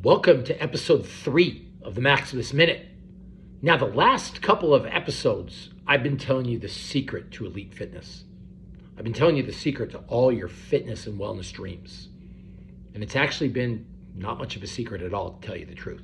Welcome to episode 3 of the Maximus Minute. Now, the last couple of episodes, I've been telling you the secret to elite fitness. I've been telling you the secret to all your fitness and wellness dreams. And it's actually been not much of a secret at all, to tell you the truth.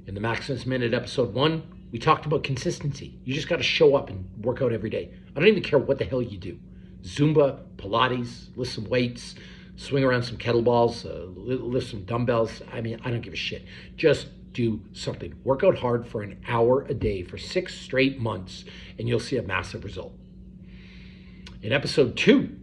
In the Maximus Minute, episode 1, we talked about consistency. You just got to show up and work out every day. I don't even care what the hell you do. Zumba, Pilates, lift some weights, swing around some kettlebells, lift some dumbbells. I don't give a shit. Just do something. Work out hard for an hour a day for 6 straight months, and you'll see a massive result. In episode 2,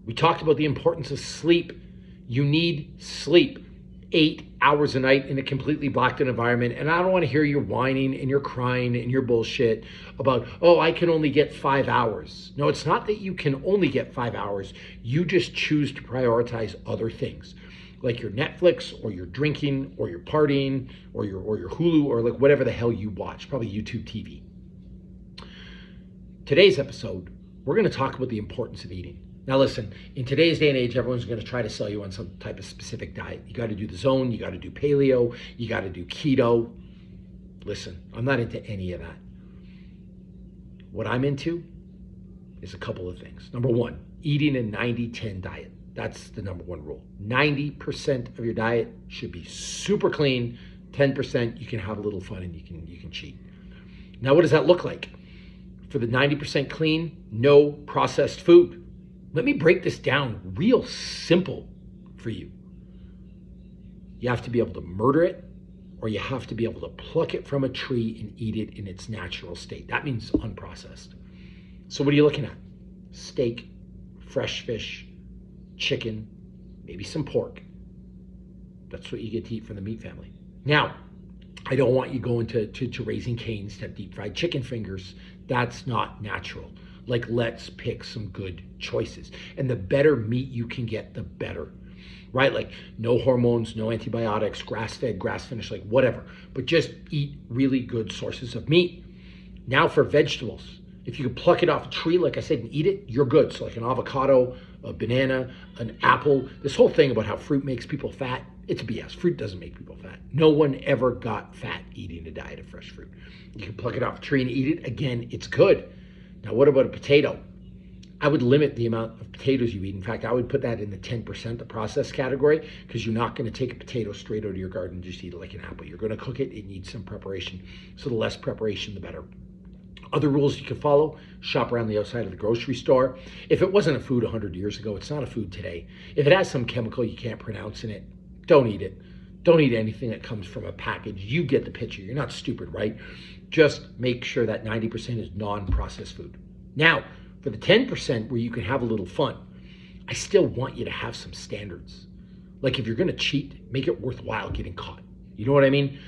we talked about the importance of sleep. You need sleep. 8 hours a night in a completely blacked out environment. And I don't want to hear you whining and you're crying and your bullshit about, oh, I can only get 5 hours. No, it's not that you can only get 5 hours. You just choose to prioritize other things, like your Netflix or your drinking or your partying or your Hulu or like whatever the hell you watch, probably YouTube TV. Today's episode, we're going to talk about the importance of eating. Now listen, in today's day and age, everyone's going to try to sell you on some type of specific diet. You got to do the zone, you got to do paleo, you got to do keto. Listen, I'm not into any of that. What I'm into is a couple of things. Number 1, eating a 90-10 diet. That's the number 1 rule. 90% of your diet should be super clean. 10% you can have a little fun and you can cheat. Now, what does that look like? For the 90% clean, no processed food. Let me break this down real simple for you. You have to be able to murder it, or you have to be able to pluck it from a tree and eat it in its natural state. That means unprocessed. So what are you looking at? Steak, fresh fish, chicken, maybe some pork. That's what you get to eat from the meat family. Now, I don't want you going to Raising Cane's to have deep fried chicken fingers. That's not natural. Like, let's pick some good choices. And the better meat you can get, the better, right? Like, no hormones, no antibiotics, grass-fed, grass-finished, like whatever. But just eat really good sources of meat. Now for vegetables. If you can pluck it off a tree, like I said, and eat it, you're good. So like an avocado, a banana, an apple. This whole thing about how fruit makes people fat, it's BS. Fruit doesn't make people fat. No one ever got fat eating a diet of fresh fruit. You can pluck it off a tree and eat it. Again, it's good. Now, what about a potato? I would limit the amount of potatoes you eat. In fact, I would put that in the 10%, the processed category, because you're not going to take a potato straight out of your garden and just eat it like an apple. You're going to cook it. It needs some preparation. So the less preparation, the better. Other rules you can follow: shop around the outside of the grocery store. If it wasn't a food 100 years ago, it's not a food today. If it has some chemical you can't pronounce in it, don't eat it. Don't eat anything that comes from a package. You get the picture. You're not stupid, right? Just make sure that 90% is non-processed food. Now, for the 10% where you can have a little fun, I still want you to have some standards. Like, if you're going to cheat, make it worthwhile getting caught. You know what I mean?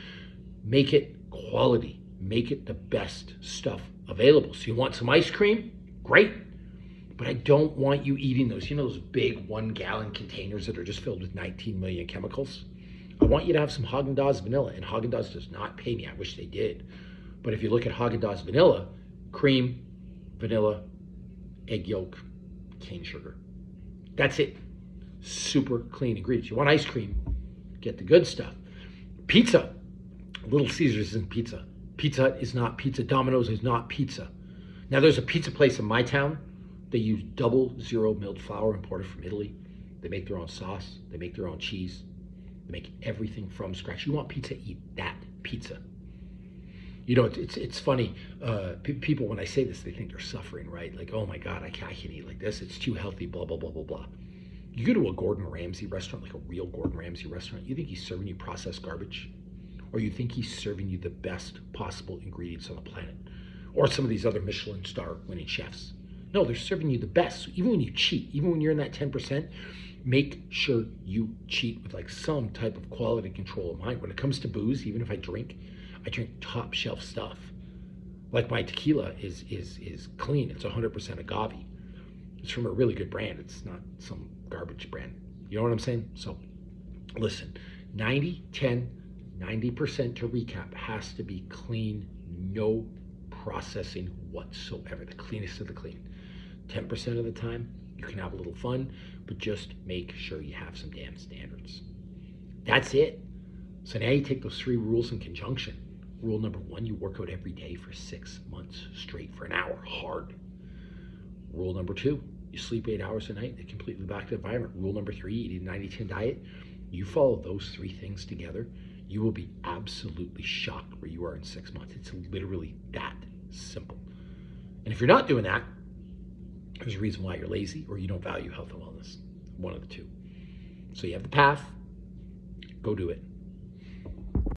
Make it quality. Make it the best stuff available. So you want some ice cream? Great. But I don't want you eating those, those big 1-gallon containers that are just filled with 19 million chemicals. I want you to have some Haagen-Dazs vanilla, and Haagen-Dazs does not pay me. I wish they did. But if you look at Haagen-Dazs vanilla, cream, vanilla, egg yolk, cane sugar. That's it. Super clean ingredients. You want ice cream? Get the good stuff. Pizza. Little Caesars isn't pizza. Pizza Hut is not pizza. Domino's is not pizza. Now, there's a pizza place in my town. They use 00 milled flour imported from Italy. They make their own sauce. They make their own cheese. They make everything from scratch. You want pizza? Eat that pizza. It's funny. People, when I say this, they think they're suffering, right? Like, oh my God, I can't eat like this. It's too healthy, blah, blah, blah, blah, blah. You go to a Gordon Ramsay restaurant, like a real Gordon Ramsay restaurant, you think he's serving you processed garbage? Or you think he's serving you the best possible ingredients on the planet? Or some of these other Michelin star winning chefs? No, they're serving you the best. So even when you cheat, even when you're in that 10%, make sure you cheat with like some type of quality control of mind. When it comes to booze, even if I drink top shelf stuff. Like my tequila is clean. It's 100% agave. It's from a really good brand. It's not some garbage brand. You know what I'm saying? So listen, 90% to recap has to be clean, no processing whatsoever. The cleanest of the clean. 10% of the time, you can have a little fun, but just make sure you have some damn standards. That's it. So now you take those 3 rules in conjunction. Rule number 1, you work out every day for 6 months straight for an hour, hard. Rule number 2, you sleep 8 hours a night, a completely back to the environment. Rule number 3, eat a 90-10 diet. You follow those 3 things together, you will be absolutely shocked where you are in 6 months. It's literally that simple. And if you're not doing that, there's a reason why you're lazy or you don't value health and wellness. One of the two. So you have the path, go do it.